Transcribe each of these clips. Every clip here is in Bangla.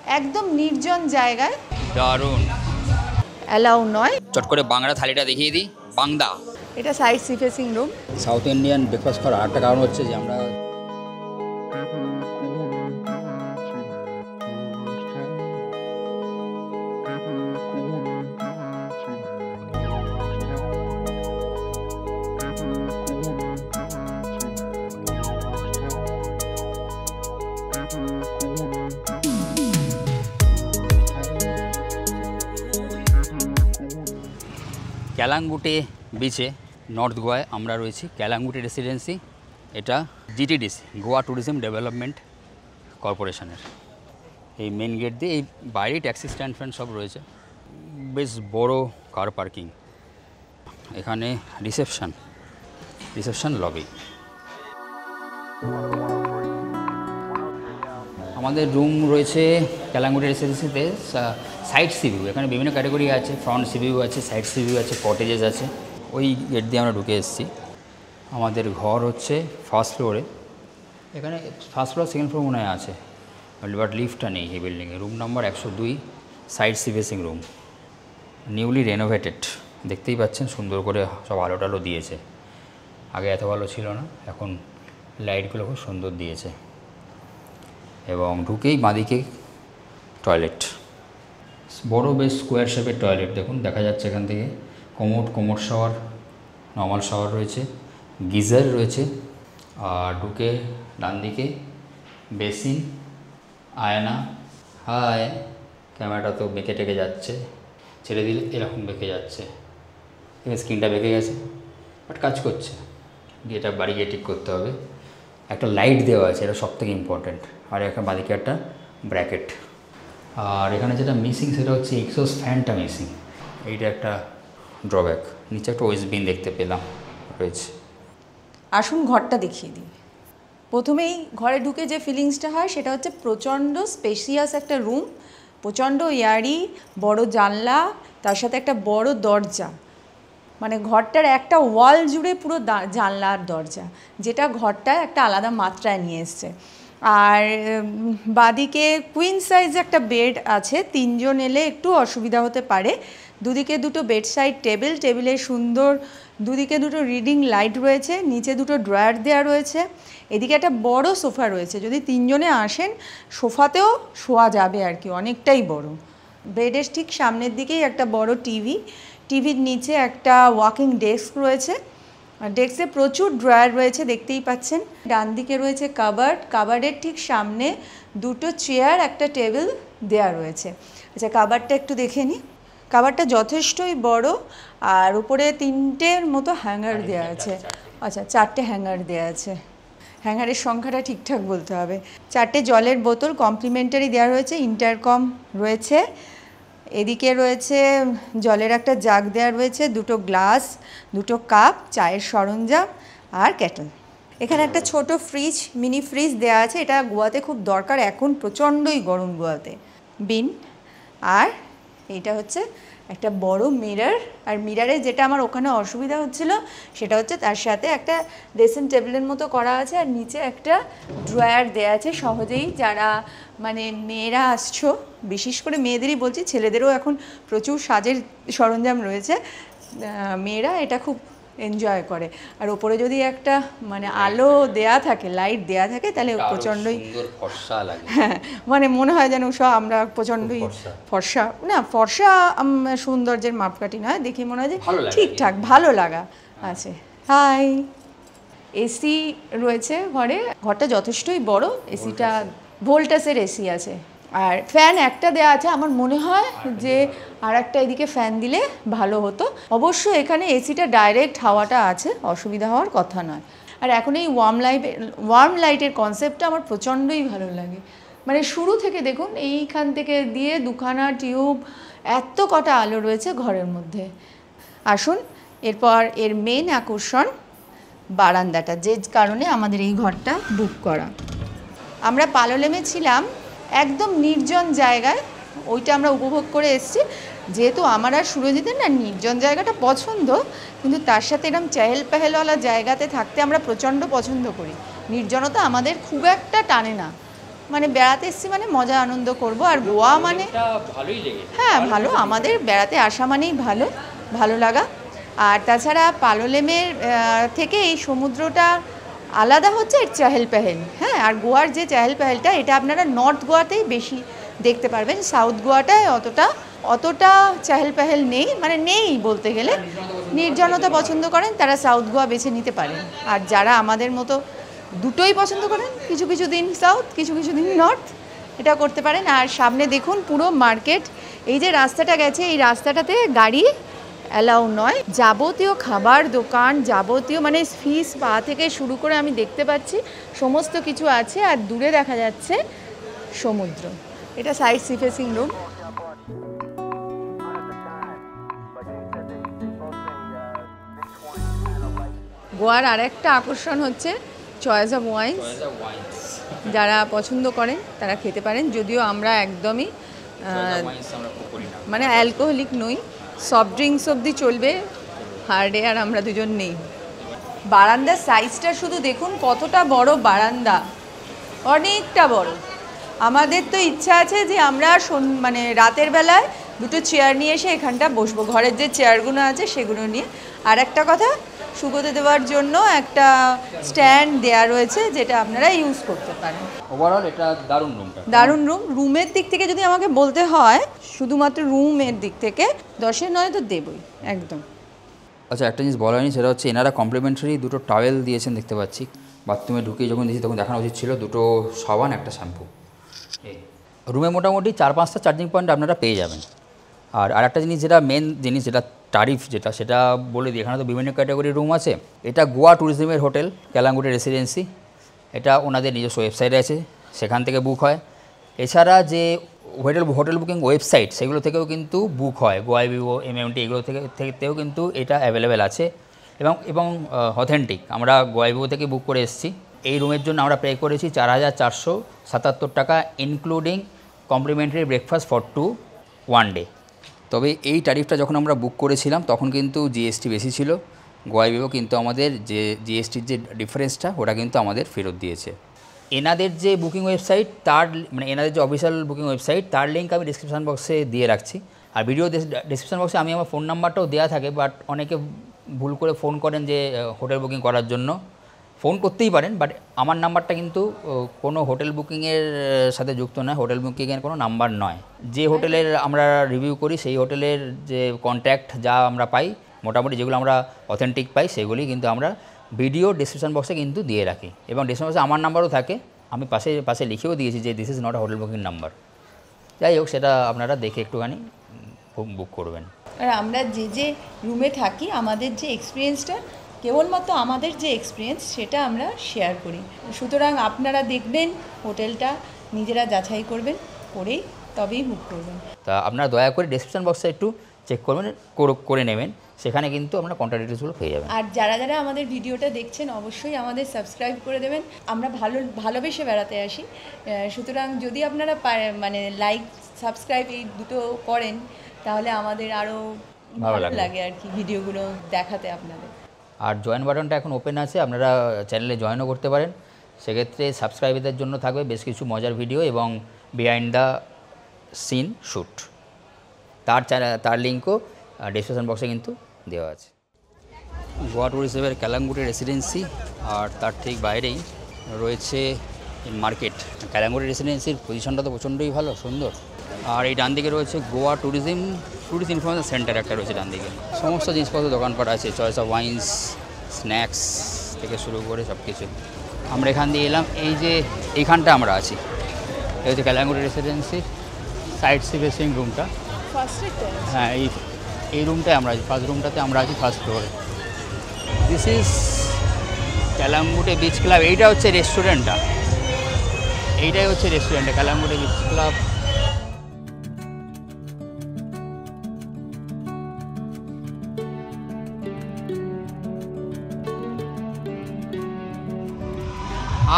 একদম নির্জন জায়গায়। দারুণ। অ্যালাউ নয়। চট করে বাংলা থালিটা দেখিয়ে দিই। বাংদা, এটা side sea facing room. South Indian breakfast করার আরেকটা কারণ হচ্ছে যে আমরা ক্যালাঙ্গুটে বিচে নর্থ গোয়ায় আমরা রয়েছি। ক্যালাঙ্গুটে রেসিডেন্সি, এটা জিটিডিসি, গোয়া ট্যুরিজম ডেভেলপমেন্ট কর্পোরেশনের। এই মেন গেট দিয়ে এই বাইরে ট্যাক্সি স্ট্যান্ড ফ্যান্ড সব রয়েছে। বেশ বড় কার পার্কিং। এখানে রিসেপশন লবি। আমাদের রুম রয়েছে ক্যালাঙ্গুটে রেসিডেন্সিতে সাইড সি ভিউ। এখানে বিভিন্ন ক্যাটাগরি আছে, ফ্রন্ট সি ভিউ আছে, সাইড সি ভিউ আছে, কটেজেস আছে। ওই গেট দিয়ে আমরা ঢুকে এসেছি। আমাদের ঘর হচ্ছে ফার্স্ট ফ্লোরে। এখানে ফার্স্ট ফ্লোর সেকেন্ড ফ্লোর মনে হয় আছে, বাট লিফটটা নেই এই বিল্ডিংয়ে। Room number 102, side sea facing room, newly renovated. দেখতেই পাচ্ছেন সুন্দর করে সব আলো টালো দিয়েছে। আগে এত ভালো ছিল না, এখন লাইটগুলো খুব সুন্দর দিয়েছে। এবং ঢুকেই বাঁদিকে টয়লেট, বড় বেশ স্কোয়ার শেপের টয়লেট। দেখুন দেখা যাচ্ছে এখান থেকে। কোমোড শাওয়ার, নর্মাল শাওয়ার রয়েছে, গিজার রয়েছে। আর ঢুকে ডান দিকে বেসিন, আয়না। হাই, ক্যামেরাটা তো বেঁকে টেকে যাচ্ছে, ছেড়ে দিলে এরকম বেঁকে যাচ্ছে। স্ক্রিনটা বেঁকে গেছে, বাট কাজ করছে। এটা বাড়ি গিয়ে ঠিক করতে হবে। একটা লাইট দেওয়া আছে, এটা সবথেকে ইম্পর্ট্যান্ট। আর একটা বাদিকে একটা ব্র্যাকেট। আর এখানে যেটা মিসিং সেটা হচ্ছে এক্সস্ট ফ্যানটা মিসিং। এইটা একটা ড্রব্যাক। নিচে একটা ওয়েস্ট দেখতে পেলাম রয়েছে। আসুন ঘরটা দেখিয়ে দিই। প্রথমেই ঘরে ঢুকে যে ফিলিংসটা হয় সেটা হচ্ছে প্রচণ্ড স্পেশিয়াস একটা রুম, প্রচণ্ড এয়ারি, বড় জানলা, তার সাথে একটা বড় দরজা। মানে ঘরটার একটা ওয়াল জুড়ে পুরো জানলার দরজা, যেটা ঘরটা একটা আলাদা মাত্রায় নিয়ে এসছে। আর বাদিকে কুইন সাইজ একটা বেড আছে, 3 জন এলে একটু অসুবিধা হতে পারে। দুদিকে দুটো বেডসাইড টেবিলে সুন্দর দুদিকে দুটো রিডিং লাইট রয়েছে, নিচে দুটো ড্রয়ার দেওয়া রয়েছে। এদিকে একটা বড় সোফা রয়েছে, যদি 3 জনে আসেন সোফাতেও শোয়া যাবে আর কি, অনেকটাই বড়। বেডের ঠিক সামনের দিকেই একটা বড় টিভির নিচে একটা ওয়াকিং ডেস্ক রয়েছে। ডেস্কে প্রচুর ড্রয়ার রয়েছে, দেখতেই পাচ্ছেন। ডান দিকে রয়েছে কাবার্ডের ঠিক সামনে দুটো চেয়ার, একটা টেবিল দেয়া রয়েছে। আচ্ছা, কাবার্ডটা একটু দেখে নিই। কাবার্ডটা যথেষ্টই বড়, আর উপরে 3টের মতো হ্যাঙ্গার দেওয়া আছে। আচ্ছা, 4টে হ্যাঙ্গার দেওয়া আছে। হ্যাঙ্গারের সংখ্যাটা ঠিকঠাক বলতে হবে। 4টে জলের বোতল কমপ্লিমেন্টারি দেওয়া রয়েছে, ইন্টারকম রয়েছে। এদিকে রয়েছে জলের একটা জাগ দেওয়া রয়েছে, দুটো গ্লাস, দুটো কাপ, চায়ের সরঞ্জাম আর কেটল। এখানে একটা ছোট মিনি ফ্রিজ দেওয়া আছে, এটা গোয়াতে খুব দরকার, এখন প্রচণ্ডই গরম গোয়াতে। বিন, আর এইটা হচ্ছে একটা বড় মিরর। আর মিররে যেটা আমার ওখানে অসুবিধা হচ্ছিল সেটা হচ্ছে তার সাথে একটা ড্রেসিং টেবিলের মতো করা আছে, আর নিচে একটা ড্রয়ার দেওয়া আছে। সহজেই যারা মানে মেয়েরা আসছো, বিশেষ করে মেয়েদেরই বলছি, ছেলেদেরও এখন প্রচুর সাজের সরঞ্জাম রয়েছে, মেয়েরা এটা খুব এনজয় করে। আর ওপরে যদি একটা মানে আলো দেয়া থাকে, লাইট দেয়া থাকে, তাহলে প্রচণ্ডই ফর্সা লাগে। হ্যাঁ, মানে মনে হয় যেন সব আমরা প্রচণ্ডই ফর্সা, না ফর্সা সৌন্দর্যের মাপকাঠি নয়, দেখি মনে হয় যে ঠিকঠাক ভালো লাগা আছে। হাই, এসি রয়েছে ঘরে, ঘরটা যথেষ্টই বড়। এসিটা ভোল্টাসের এসি আছে, আর ফ্যান একটা দেওয়া আছে। আমার মনে হয় যে আর একটা এদিকে ফ্যান দিলে ভালো হতো। অবশ্য এখানে এসিটা ডাইরেক্ট হাওয়াটা আছে, অসুবিধা হওয়ার কথা নয়। আর এখন এই ওয়ার্ম লাইটের কনসেপ্টটা আমার প্রচণ্ডই ভালো লাগে। মানে শুরু থেকে দেখুন, এইখান থেকে দিয়ে দুখানা টিউব, এত কটা আলো রয়েছে ঘরের মধ্যে। আসুন, এরপর এর মেন আকর্ষণ বারান্দাটা, যে কারণে আমাদের এই ঘরটা বুক করা। আমরা পালোলেমে ছিলাম, একদম নির্জন জায়গায়, ওইটা আমরা উপভোগ করে এসেছি। যেহেতু আমার আর সুরজিতের না নির্জন জায়গাটা পছন্দ, কিন্তু তার সাথে এরকম চেহেল পেহেলওয়ালা জায়গাতে থাকতে আমরা প্রচণ্ড পছন্দ করি। নির্জনতা আমাদের খুব একটা টানে না, মানে বেড়াতে এসেছি মানে মজা আনন্দ করব। আর গোয়া মানে ভালোই লেগেছে। হ্যাঁ ভালো, আমাদের বেড়াতে আসা মানেই ভালো লাগা। আর তাছাড়া পালোলেমের থেকে এই সমুদ্রটা আলাদা হচ্ছে এর চেহেল পেহেল। হ্যাঁ, আর গোয়ার যে চেহেল পেহেলটা এটা আপনারা নর্থ গোয়াতেই বেশি দেখতে পারবেন, সাউথ গোয়াটায় অতটা চেহেল পেহেল নেই, মানে নেই বলতে গেলে। নির্জনতা পছন্দ করেন তারা সাউথ গোয়া বেছে নিতে পারেন, আর যারা আমাদের মতো দুটোই পছন্দ করেন, কিছু কিছু দিন সাউথ কিছু কিছু দিন নর্থ, এটা করতে পারেন। আর সামনে দেখুন পুরো মার্কেট, এই যে রাস্তাটা গেছে এই রাস্তাটাতে গাড়ি অ্যালাউ নয়। যাবতীয় খাবার দোকান, যাবতীয় মানে ফিশ পা থেকে শুরু করে আমি দেখতে পাচ্ছি সমস্ত কিছু আছে। আর দূরে দেখা যাচ্ছে সমুদ্র। এটা সাইড সি ফেসিং রুম। গোয়ার আরেকটা আকর্ষণ হচ্ছে চয়েস অফ ওয়াইন্স। যারা পছন্দ করেন তারা খেতে পারেন, যদিও আমরা একদমই মানে অ্যালকোহলিক নই, সফট ড্রিঙ্কস অবধি চলবে, হার্ডে আর আমরা দুজন নেই। বারান্দার সাইজটা শুধু দেখুন, কতটা বড় বারান্দা, অনেকটা বড়। আমাদের তো ইচ্ছা আছে যে আমরা মানে রাতের বেলায় দুটো চেয়ার নিয়ে এসে এখানটা বসবো, ঘরের যে চেয়ারগুলো আছে সেগুলো নিয়ে। আর একটা কথা, শুকোতে দেওয়ার জন্য একটা স্ট্যান্ড দেয়া রয়েছে যেটা আপনারা ইউজ করতে পারেন। ওভারঅল এটা দারুণ রুম। রুমের দিক থেকে যদি আমাকে বলতে হয়, শুধুমাত্র রুমের দিক থেকে 10-এর 9 তো দেবই একদম। আচ্ছা, একটা জিনিস বলা হয়নি, সেটা হচ্ছে এনারা কমপ্লিমেন্টারি দুটো টাওয়েল দিয়েছেন দেখতে পাচ্ছি। বাথরুমে ঢুকে যখন দিয়েছি তখন দেখানো উচিত ছিল, দুটো সাবান একটা শ্যাম্পু। রুমে মোটামুটি 4-5টা চার্জিং পয়েন্ট আপনারা পেয়ে যাবেন। আর আরেকটা জিনিস, যেটা মেন জিনিস, যেটা তারিফ সেটা বলে দিই, এখানে তো বিভিন্ন ক্যাটাগরির রুম আছে। এটা গোয়া ট্যুরিজমের হোটেল ক্যালাঙ্গুটি রেসিডেন্সি, এটা ওনাদের নিজস্ব ওয়েবসাইট আছে, সেখান থেকে বুক হয়। এছাড়া যে হোটেল বুকিং ওয়েবসাইট সেগুলো থেকেও কিন্তু বুক হয়, গোয়াইবিবো, MMT এগুলো থেকেও কিন্তু এটা অ্যাভেলেবেল আছে এবং অথেন্টিক। আমরা গোয়াইবিবো থেকে বুক করে এসেছি। এই রুমের জন্য আমরা পে করেছি 4,477 টাকা, including complimentary breakfast for 2 1 day. তবে এই ট্যারিফটা যখন আমরা বুক করেছিলাম তখন কিন্তু জিএসটি বেশি ছিল। গোয়াইবিবো কিন্তু আমাদের যে জিএসটির যে ডিফারেন্সটা ওটা কিন্তু আমাদের ফেরত দিয়েছে। এনাদের যে বুকিং ওয়েবসাইট মানে এনাদের যে অফিসিয়াল বুকিং ওয়েবসাইট তার লিঙ্ক আমি ডিসক্রিপশান বক্সে দিয়ে রাখছি। আর ভিডিও ডিসক্রিপশান বক্সে আমি আমার ফোন নাম্বারটাও দেওয়া থাকে, বাট অনেকে ভুল করে ফোন করেন যে হোটেল বুকিং করার জন্য। ফোন করতেই পারেন, বাট আমার নাম্বারটা কিন্তু কোনো হোটেল বুকিংয়ের সাথে যুক্ত নয়, হোটেল বুকিংয়ের কোনো নাম্বার নয়। যে হোটেলের আমরা রিভিউ করি সেই হোটেলের যে কন্ট্যাক্ট যা আমরা পাই, মোটামুটি যেগুলো আমরা অথেন্টিক পাই সেগুলি কিন্তু আমরা ভিডিও ডিসক্রিপশন বক্সে কিন্তু দিয়ে রাখি। এবং ডিসক্রিপশন বক্সে আমার নাম্বারও থাকে, আমি পাশে লিখেও দিয়েছি যে this is not a hotel booking number. যাই হোক, সেটা আপনারা দেখে একটুখানি বুক করবেন। আর আমরা যে রুমে থাকি, আমাদের যে এক্সপিরিয়েন্সটা, কেবলমাত্র আমাদের যে এক্সপিরিয়েন্স সেটা আমরা শেয়ার করি। সুতরাং আপনারা দেখবেন হোটেলটা, নিজেরা যাচাই করবেন, করেই তবেই বুক করবেন। তা আপনারা দয়া করে ডিসক্রিপশন বক্সে একটু চেক করবেন, করে নেবেন, সেখানে কিন্তু আপনারা কন্ট্যাক্ট ডিটেলসগুলো পেয়ে যাবেন। আর যারা আমাদের ভিডিওটা দেখছেন অবশ্যই আমাদের সাবস্ক্রাইব করে দেবেন। আমরা ভালোবেসে বেড়াতে আসি, সুতরাং যদি আপনারা মানে লাইক সাবস্ক্রাইব এই দুটো করেন তাহলে আমাদের আরও ভালো লাগে আর কি ভিডিওগুলো দেখাতে আপনাদের। আর জয়েন বাটনটা এখন ওপেন আছে, আপনারা চ্যানেলে জয়েনও করতে পারেন। সেক্ষেত্রে সাবস্ক্রাইবারদের জন্য থাকবে বেশ কিছু মজার ভিডিও এবং বিহাইন্ড দ্য সিন শ্যুট, তার লিঙ্কও ডিসক্রিপশন বক্সে কিন্তু দেওয়া আছে। গোয়া ট্যুরিজমের ক্যালাঙ্গুটি রেসিডেন্সি, আর তার ঠিক বাইরেই রয়েছে মার্কেট। ক্যালাঙ্গুটি রেসিডেন্সির পজিশনটা তো প্রচণ্ডই ভালো, সুন্দর। আর এই ডান দিকে রয়েছে গোয়া ট্যুরিস্ট ইনফরমেশন সেন্টার একটা রয়েছে ডান দিকে, সমস্ত জিনিসপত্র দোকানপাট আছে, চয়েস অফ ওয়াইন্স, স্ন্যাক্স থেকে শুরু করে সব কিছু। আমরা এখান দিয়ে এলাম, এইখানটা আমরা আছি, এই হচ্ছে ক্যালাঙ্গুটি রেসিডেন্সির সাইড সি ফেসিং রুমটা। হ্যাঁ, এই রুমটায় আমরা আছি, ফার্স্ট রুমটাতে আমরা আছি first floor. This is Calangute beach club. এইটা হচ্ছে রেস্টুরেন্টটা, এইটাই হচ্ছে রেস্টুরেন্টটা ক্যালাঙ্গুটি বিচ ক্লাব।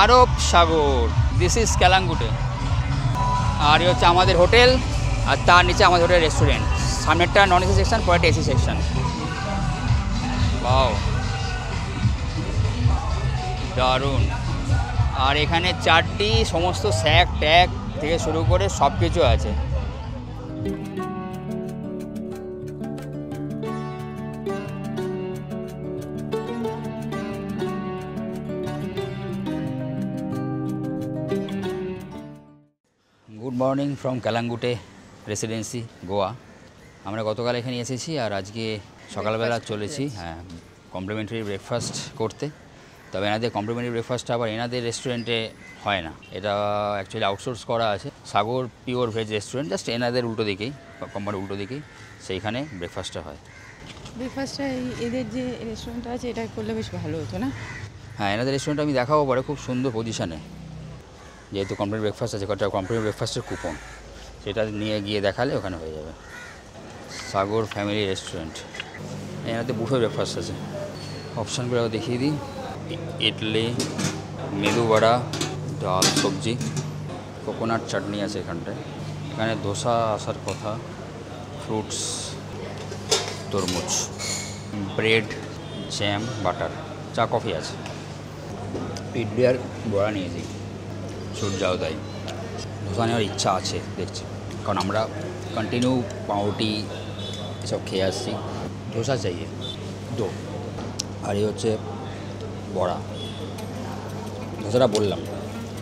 আরব সাগর, দিস ইজ ক্যালাঙ্গুটি। আর এই হচ্ছে আমাদের হোটেল, আর তার নিচে আমাদের হোটেল রেস্টুরেন্ট। সামনেরটা নন এসি সেকশন, পরেরটা এসি সেকশন। ওয়াও, দারুণ। আর এখানে চাটনি, সমস্ত স্যাক ট্যাগ থেকে শুরু করে সব কিছু আছে। Good morning from Calangute residency, Goa. আমরা গতকাল এখানে এসেছি আর আজকে সকালবেলা চলেছি হ্যাঁ কমপ্লিমেন্টারি ব্রেকফাস্ট করতে। তবে এনাদের কমপ্লিমেন্টারি ব্রেকফাস্টটা আবার এনাদের রেস্টুরেন্টে হয় না, এটা অ্যাকচুয়ালি আউটসোর্স করা আছে। সাগর পিওর ভেজ রেস্টুরেন্ট, জাস্ট এনাদের উল্টো দিকেই, কোম্পানির উল্টো দিকেই সেইখানে ব্রেকফাস্টটা হয়। ব্রেকফাস্টটা এদের যে রেস্টুরেন্টটা আছে এটা করলে বেশ ভালো হতো না? হ্যাঁ, এনাদের রেস্টুরেন্ট আমি দেখাবো পরে, খুব সুন্দর পজিশানে। যেহেতু কমপ্লিট ব্রেকফাস্ট আছে, কটা কমপ্লিট ব্রেকফাস্টের কুপন, সেটা নিয়ে গিয়ে দেখালে ওখানে হয়ে যাবে। সাগর ফ্যামিলি রেস্টুরেন্ট, এনাতে বুফে ব্রেকফাস্ট আছে। অপশানগুলো দেখিয়ে দিই, ইডলি, মেদু বড়া, ডাল, সবজি, কোকোনাট চাটনি আছে এখানটায়। এখানে ধোসা আসার কথা, ফ্রুটস, তরমুজ, ব্রেড, জ্যাম, বাটার, চা, কফি আছে। ইডলি আর বড়া নিয়েছি, সূর্যাও তাই। ধোসা নেওয়ার ইচ্ছা আছে দেখছি, কারণ আমরা কন্টিনিউ পাউরুটি এসব খেয়ে আসছি। ধোসা চাইয়ে দো। আর এই হচ্ছে বড়া। ধোসাটা বললাম,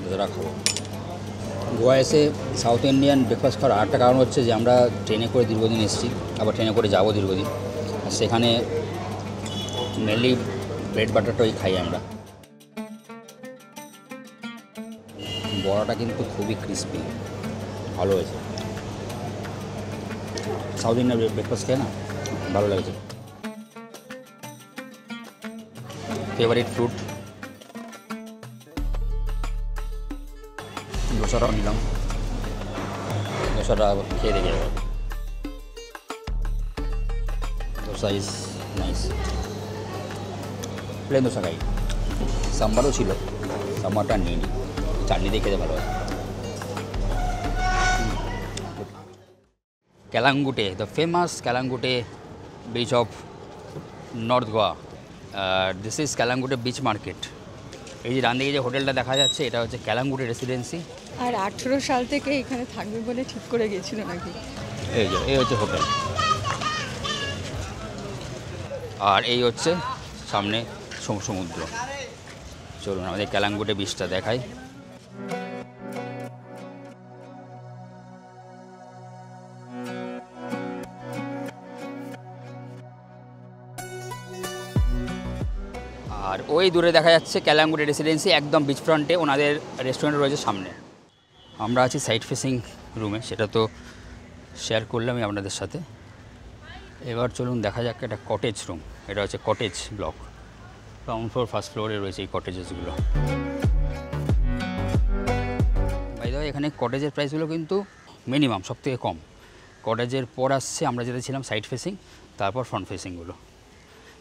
ধোসাটা খাবো। গোয়া এসে সাউথ ইন্ডিয়ান ব্রেকফাস্ট খাওয়ার আরেকটা কারণ হচ্ছে যে আমরা ট্রেনে করে দীর্ঘদিন এসেছি, আবার ট্রেনে করে যাবো দীর্ঘদিন। আর সেখানে মেনলি ব্রেড বাটারটাই খাই আমরা। বড়াটা কিন্তু খুবই ক্রিস্পি, ভালো হয়েছে। সাউথ ইন্ডিয়ান ব্রেকফাস্ট খেয়ে না ভালো লাগছে। ফেভারিট ফ্রুট, ধোসাটাও নিলাম। ধোসাটা খেয়ে দেখে যাবে। Dosa is nice. Plain dosa খাই। সাম্বারও ছিল, সাম্বারটা নিয়ে নিই, চাটনি দিয়ে খেতে ভালো হয়। Calangute, the famous Calangute beach of north Goa. This is Calangute beach market. এই যে ডান দিকে যে হোটেলটা দেখা যাচ্ছে, এটা হচ্ছে ক্যালাঙ্গুটে রেসিডেন্সি। আর 18 সাল থেকে এখানে থাকবে বলে ঠিক করে গেছিল নাকি? এই হচ্ছে হোটেল, আর এই হচ্ছে সামনে সমুদ্র। চলুন আমাদের ক্যালাঙ্গুটে বিচটা দেখাই। আর ওই দূরে দেখা যাচ্ছে ক্যালাঙ্গুটে রেসিডেন্সি, একদম বিচ ফ্রন্টে ওনাদের রেস্টুরেন্ট রয়েছে সামনে। আমরা আছি সাইড ফেসিং রুমে, সেটা তো শেয়ার করলামই আপনাদের সাথে। এবার চলুন দেখা যাক একটা কটেজ রুম। এটা হচ্ছে cottage block, ground floor first ফ্লোরে রয়েছে এই কটেজেসগুলো। বাই দ্য ওয়ে, এখানে কটেজের প্রাইসগুলো কিন্তু মিনিমাম সবথেকে কম। কটেজের পর আসছে আমরা যেটা ছিলাম সাইড ফেসিং, তারপর ফ্রন্ট ফেসিংগুলো।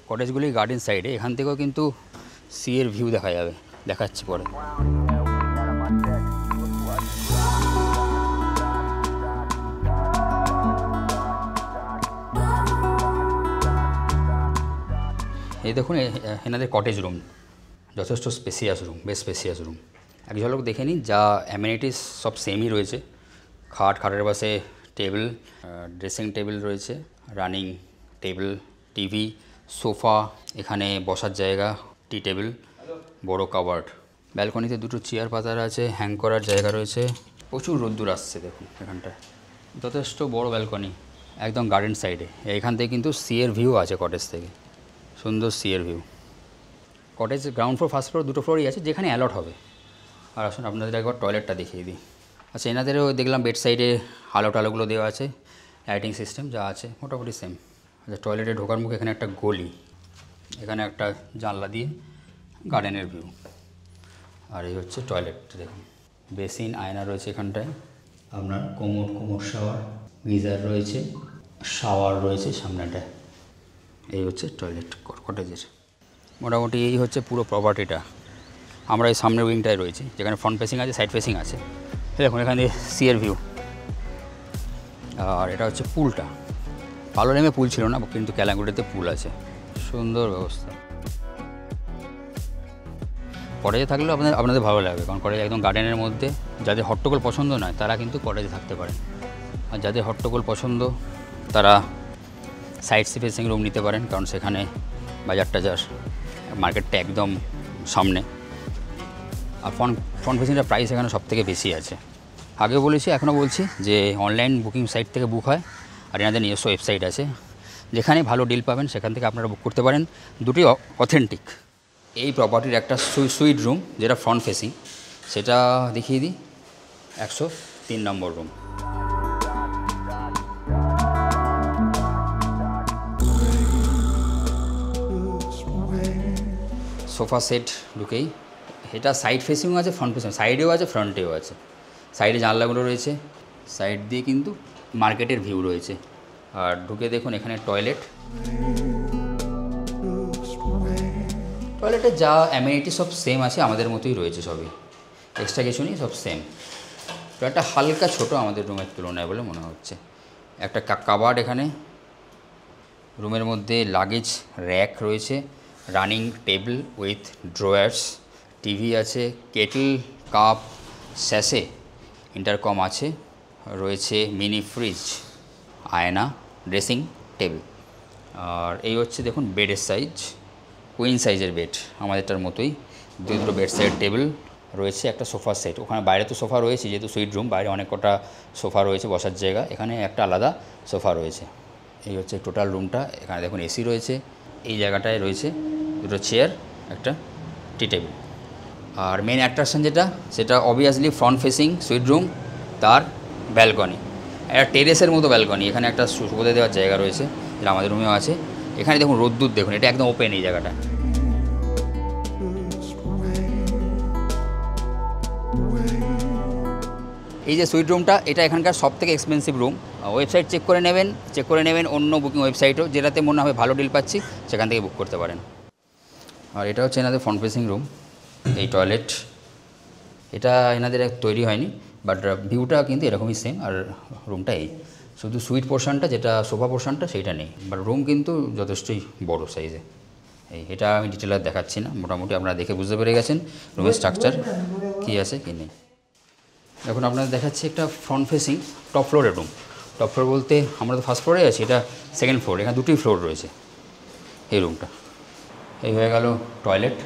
কটেজগুলি গার্ডেন সাইডে, এখান থেকেও কিন্তু সিয়ের ভিউ দেখা যাবে, দেখাচ্ছি পরে। এই দেখুন এনাদের কটেজ রুম, যথেষ্ট স্পেসিয়াস রুম, বেশ স্পেসিয়াস রুম। এক ঝলক দেখে নিন, যা অ্যামিনিটিস সব সেমই রয়েছে। খাটের পাশে টেবিল, ড্রেসিং টেবিল রয়েছে, রানিং টেবিল, টিভি, সোফা, এখানে বসার জায়গা, টি টেবিল, বড় কাবার্ড। ব্যালকনিতে দুটো চেয়ার পাতার আছে, হ্যাং করার জায়গা রয়েছে। প্রচুর রোদ্দুর আসছে দেখুন এখানটায়, যথেষ্ট বড় ব্যালকনি, একদম গার্ডেন সাইডে। এখান থেকে কিন্তু সিয়ের ভিউ আছে কটেজ থেকে, সুন্দর sea view. Cottage ground floor first floor দুটো ফ্লোরই আছে, যেখানে অ্যালট হবে। আর আসুন আপনাদের একবার টয়লেটটা দেখিয়ে দিই। আচ্ছা, এনাদেরও দেখলাম বেড সাইডে আলো টালোগুলো দেওয়া আছে, লাইটিং সিস্টেম যা আছে মোটামুটি সেম। আচ্ছা, টয়লেটে ঢোকার মুখে এখানে একটা গলি, এখানে একটা জানলা দিয়ে গার্ডেনের ভিউ। আর এই হচ্ছে টয়লেট, দেখুন বেসিন, আয়না রয়েছে এখানটায়, আপনার কোমর শাওয়ার, গিজার রয়েছে, শাওয়ার রয়েছে সামনেটায়। এই হচ্ছে টয়লেট কটেজের। মোটামুটি এই হচ্ছে পুরো প্রপার্টিটা। আমরা এই সামনের উইংটায় রয়েছি, যেখানে ফ্রন্ট ফেসিং আছে, সাইড ফেসিং আছে। দেখুন এখানে সিয়ের ভিউ। আর এটা হচ্ছে পুলটা। পালোলেমে পুল ছিল না, কিন্তু ক্যালাঙ্গুটিতে পুল আছে, সুন্দর ব্যবস্থা। কটেজে থাকলেও আপনাদের ভালো লাগবে, কারণ কটেজ একদম গার্ডেনের মধ্যে। যাদের হট্টগোল পছন্দ নয় তারা কিন্তু কটেজে থাকতে পারেন, আর যাদের হট্টগোল পছন্দ তারা সাইড সি ফেসিং রুম নিতে পারেন, কারণ সেখানে বাজার টাজার মার্কেটটা একদম সামনে। আর ফ্রন্ট ফেসিংটা প্রাইস এখানে সবথেকে বেশি আছে। আগে বলেছি, এখনও বলছি যে অনলাইন বুকিং সাইট থেকে বুক হয়, আর এনাদের নিজস্ব ওয়েবসাইট আছে, যেখানে ভালো ডিল পাবেন সেখান থেকে আপনারা বুক করতে পারেন। দুটি অথেন্টিক। এই প্রপার্টির একটা সুইট রুম যেটা ফ্রন্ট ফেসিং, সেটা দেখিয়ে দিই। 103 নম্বর রুম। সোফা সেট ঢুকেই, এটা সাইড ফেসিংও আছে, ফ্রন্ট ফেসিং, সাইডেও আছে ফ্রন্টেও আছে। সাইডে জানলাগুলো রয়েছে, সাইড দিয়ে কিন্তু মার্কেটের ভিউ রয়েছে। আর ঢুকে দেখুন এখানে টয়লেটে যা অ্যামিনিটি সব সেম আছে, আমাদের মতোই রয়েছে সবই, এক্সট্রা কিছু নেই, সব সেম। টয়লেটটা হালকা ছোট আমাদের রুমের তুলনায় বলে মনে হচ্ছে। একটা কাবার্ড এখানে, রুমের মধ্যে লাগেজ র্যাক রয়েছে, running table with drawers, TV আছে, কেটল, কাপ, স্যাশে, ইন্টারকম আছে, রয়েছে মিনি ফ্রিজ, আয়না, ড্রেসিং টেবিল। আর এই হচ্ছে দেখুন বেডের সাইজ, কুইন সাইজের বেড, আমাদেরটার মতোই। দুটো বেড সাইড টেবিল রয়েছে, একটা সোফা সেট। ওখানে বাইরে তো সোফা রয়েছে, যেহেতু সুইট রুম, বাইরে অনেক কটা সোফা রয়েছে বসার জায়গা, এখানে একটা আলাদা সোফা রয়েছে। এই হচ্ছে টোটাল রুমটা। এখানে দেখুন এসি রয়েছে, এই জায়গাটায় রয়েছে দুটো চেয়ার, একটা টি টেবিল। আর মেন অ্যাট্রাকশন যেটা, সেটা obviously front facing sweet room, তার ব্যালকনি, একটা টেরেসের মতো ব্যালকনি। এখানে একটা সুবিধা দেওয়ার জায়গা রয়েছে, যেটা আমাদের রুমেও আছে। এখানে দেখুন রোদ্দুর দেখুন, এটা একদম ওপেন এই জায়গাটা। এই যে সুইট রুমটা, এটা এখানকার সবথেকে এক্সপেন্সিভ রুম। ওয়েবসাইট চেক করে নেবেন অন্য বুকিং ওয়েবসাইটও, যেটাতে মনে হবে ভালো ডিল পাচ্ছি সেখান থেকে বুক করতে পারেন। আর এটা হচ্ছে এনাদের ফ্রন্ট ফেসিং রুম। এই টয়লেট, এটা এনাদের তৈরি হয়নি, বাট ভিউটা কিন্তু এরকমই সেম। আর রুমটা এই, শুধু সুইট পোর্শনটা যেটা সোফা পোর্শনটা সেইটা নেই, বাট রুম কিন্তু যথেষ্টই বড় সাইজে। এটা আমি ডিটেল আর দেখাচ্ছি না, মোটামুটি আপনারা দেখে বুঝতে পেরে গেছেন রুমের স্ট্রাকচার কী আছে কী নেই। এখন আপনাদের দেখাচ্ছি একটা ফ্রন্ট ফেসিং টপ ফ্লোরের রুম। টপ ফ্লোর বলতে আমরা তো ফার্স্ট ফ্লোরে আছি, এটা সেকেন্ড ফ্লোর, এখানে দুটি ফ্লোর রয়েছে এই রুমটা। এই হয়ে গেল টয়লেট।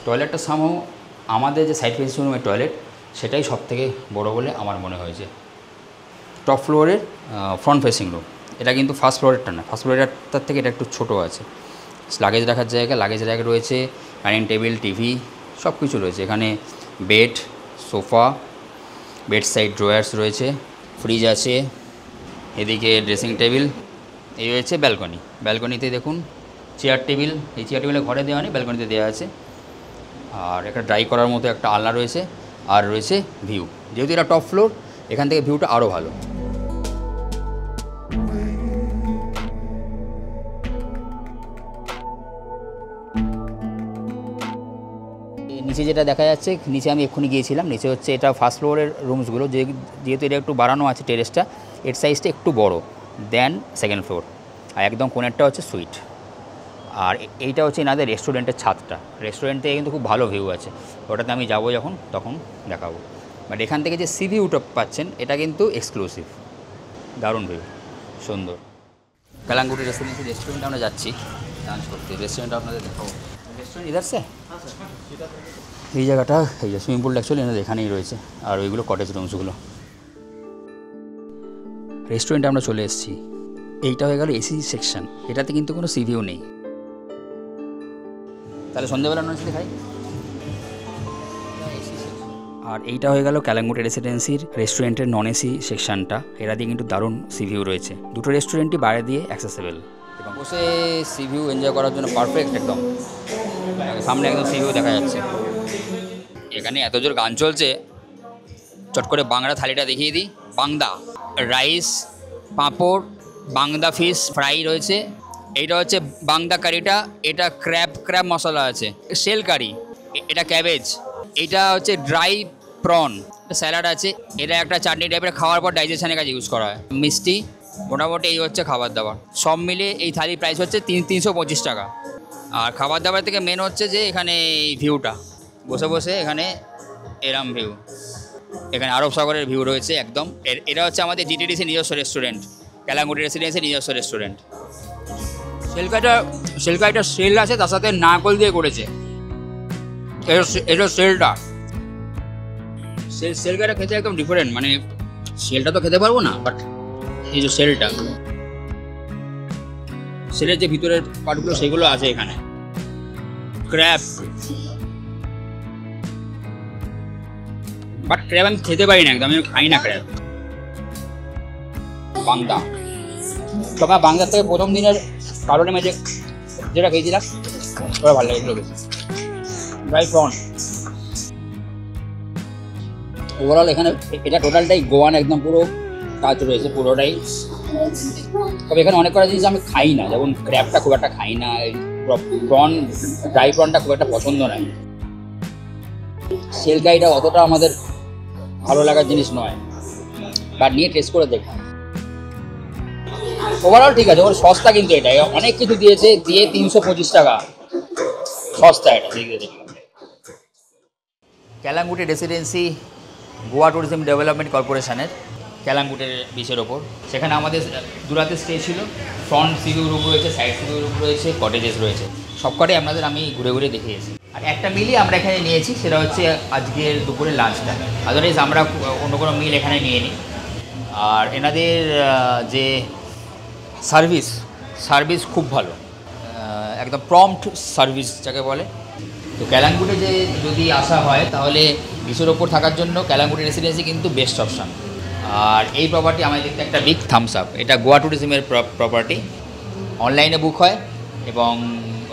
টয়লেটটা সামহ আমাদের যে সাইড ফেসিং রুমের টয়লেট, সেটাই সব থেকে বড়ো বলে আমার মনে হয়েছে। টপ ফ্লোরের ফ্রন্ট ফেসিং রুম, এটা কিন্তু ফার্স্ট ফ্লোরেরটা না, ফার্স্ট ফ্লোরেরটার থেকে এটা একটু ছোটো আছে। লাগেজ রাখার জায়গা, লাগেজ র্যাক রয়েছে, ডাইনিং টেবিল, টিভি, সব কিছু রয়েছে এখানে। Bed, sofa, bed side drawers রয়েছে, ফ্রিজ আছে, এদিকে ড্রেসিং টেবিল। এই রয়েছে ব্যালকনি। ব্যালকনিতে দেখুন চেয়ার টেবিল, এই চেয়ার টেবিলে ঘরে দেওয়া নেই, ব্যালকনিতে দেওয়া আছে। আর একটা ড্রাই করার মতো একটা আলনা রয়েছে, আর রয়েছে ভিউ। যেহেতু এটা টপ ফ্লোর, এখান থেকে ভিউটা আরও ভালো। নিচে যেটা দেখা যাচ্ছে, নিচে আমি এক্ষুনি গিয়েছিলাম, নিচে হচ্ছে এটা ফার্স্ট ফ্লোরের রুমসগুলো, যেহেতু এটা একটু বাড়ানো আছে টেরেসটা, এর সাইজটা একটু বড় দেন সেকেন্ড ফ্লোর। আর একদম কোণেরটা হচ্ছে সুইট। আর এইটা হচ্ছে এনাদের রেস্টুরেন্টের ছাদটা। রেস্টুরেন্ট থেকে কিন্তু খুব ভালো ভিউ আছে, ওটাতে আমি যাবো যখন তখন দেখাবো। বাট এখান থেকে যে সি ভিউটা পাচ্ছেন, এটা কিন্তু এক্সক্লুসিভ, দারুণ ভিউ, সুন্দর। কালাঙ্গুটি রেস্টুরেন্টে আমরা যাচ্ছি লাঞ্চ করতে। রেস্টুরেন্টটা আপনাদের দেখাবো। রেস্টুরেন্ট ইধার সে, এই জায়গাটা, এই যে সুইমিং পুলটা অ্যাকচুয়ালি এনাদের এখানেই রয়েছে, আর ওইগুলো কটেজ রুমসগুলো। রেস্টুরেন্টে আমরা চলে এসেছি। এইটা হয়ে গেল এসি সেকশন, এটাতে কিন্তু কোনো সি ভিউ নেই। তাহলে সন্ধ্যেবেলা নন এসি খাই। আর এইটা হয়ে গেল কালাঙ্গুটি রেসিডেন্সির রেস্টুরেন্টের নন এসি সেকশনটা। এরা দিয়ে কিন্তু দারুণ সি ভিউ রয়েছে। দুটো রেস্টুরেন্টই বাইরে দিয়ে অ্যাক্সেসেবল, এবং বসে সি ভিউ এনজয় করার জন্য পারফেক্ট। একদম সামনে একদম সি ভিউ দেখা যাচ্ছে। এখানে এত জোর গান চলছে, চট করে বাংলা থালিটা দেখিয়ে দিই। বাংদা রাইস, পাঁপড়, বাংদা ফিশ ফ্রাই রয়েছে। এইটা হচ্ছে বাংদা কারিটা, এটা ক্র্যাব মশলা আছে। শেল কারি, এটা ক্যাবেজ। এটা হচ্ছে ড্রাই প্রন, স্যালাড আছে। এটা একটা চাটনি টাইপের, খাওয়ার পর ডাইজেশনের কাছে ইউজ করা হয়। মিষ্টি, মোটামুটি এই হচ্ছে খাবার দাবার। সব মিলে এই থালির প্রাইস হচ্ছে 325 টাকা। আর খাবার দাবার থেকে মেন হচ্ছে যে এখানে এই ভিউটা, বসে বসে এখানে এরাম ভিউ, এখানে আরব সাগরের ভিউ রয়েছে একদম। এটা হচ্ছে আমাদের জিটিডিসি নিজস্ব রেস্টুরেন্ট, ক্যালাঙ্গুটি রেসিডেন্সি নিজস্ব রেস্টুরেন্ট। সেলকাইটা সেল আছে, তার সাথে নারকল দিয়ে করেছে। এটা সেলটা, সেলকাইটা খেতে একদম ডিফারেন্ট, মানে সেলটা তো খেতে পারবো না, বাট এই যে সেলটা, সেলের যে ভিতরের পার্টগুলো সেগুলো আছে এখানে। ক্র্যাব, বাট ক্র্যাব আমি খেতে পারি না একদম, আমি খাই না ক্র্যাব। বাংদা, তবে বাংলার থেকে প্রথম দিনের কারণে মেঝে যেটা খেয়েছিলাম ওটা ভালো লেগেছিল বেশি। ড্রাই প্রন, ওভারঅল এখানে এটা টোটালটাই গোয়ান, একদম পুরো কাজ রয়েছে পুরোটাই। তবে এখানে অনেক কটা জিনিস আমি খাই না, যেমন ক্র্যাবটা খুব একটা খাই না, প্রন, ড্রাই প্রনটা খুব একটা পছন্দ নয়। সেলকাইটা অতটা আমাদের ভালো লাগার জিনিস নয়, বাট নিয়ে টেস্ট করে দেখলাম। ওভারঅল ঠিক আছে, ওর সস্তা কিন্তু এটা, অনেক কিছু দিয়েছে, দিয়ে 325 টাকা, সস্তা এটা দেখলাম। ক্যালাঙ্গুটি রেসিডেন্সি গোয়া ট্যুরিজম ডেভেলপমেন্ট কর্পোরেশনের ক্যালাঙ্গুটের বিচের ওপর, সেখানে আমাদের দুরাতে স্টে ছিল। ফ্রন্ট সিভিউ রুম রয়েছে, সাইড সিভিউ রুম রয়েছে, কটেজেস রয়েছে, সবকটাই আপনাদের আমি ঘুরে ঘুরে দেখিয়েছি। আর একটা মিলই আমরা এখানে নিয়েছি, সেটা হচ্ছে আজকের দুপুরে লাঞ্চটা। আদারওয়াইজ আমরা অন্য কোনো মিল এখানে নিয়ে নিই। আর এনাদের যে সার্ভিস খুব ভালো, একদম প্রম্পট সার্ভিস যাকে বলে। তো ক্যালাঙ্গুটে যে যদি আসা হয় তাহলে বিচের ওপর থাকার জন্য ক্যালাঙ্গুটি রেসিডেন্সি কিন্তু বেস্ট অপশান। আর এই প্রপার্টি আমাদের দেখতে একটা বিগ থামস আপ। এটা গোয়া ট্যুরিজমের প্রপার্টি, অনলাইনে বুক হয় এবং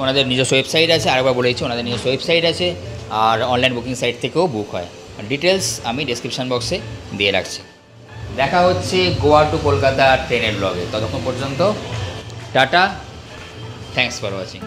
ওনাদের নিজস্ব ওয়েবসাইট আছে, আরেকবার বলেছি ওনাদের নিজস্ব ওয়েবসাইট আছে, আর অনলাইন বুকিং সাইট থেকেও বুক হয়। ডিটেলস আমি ডেসক্রিপশন বক্সে দিয়ে রাখছি। দেখা হচ্ছে গোয়া টু কলকাতা ট্রেনের ব্লগে। ততক্ষণ পর্যন্ত টাটা, থ্যাঙ্কস ফর ওয়াচিং।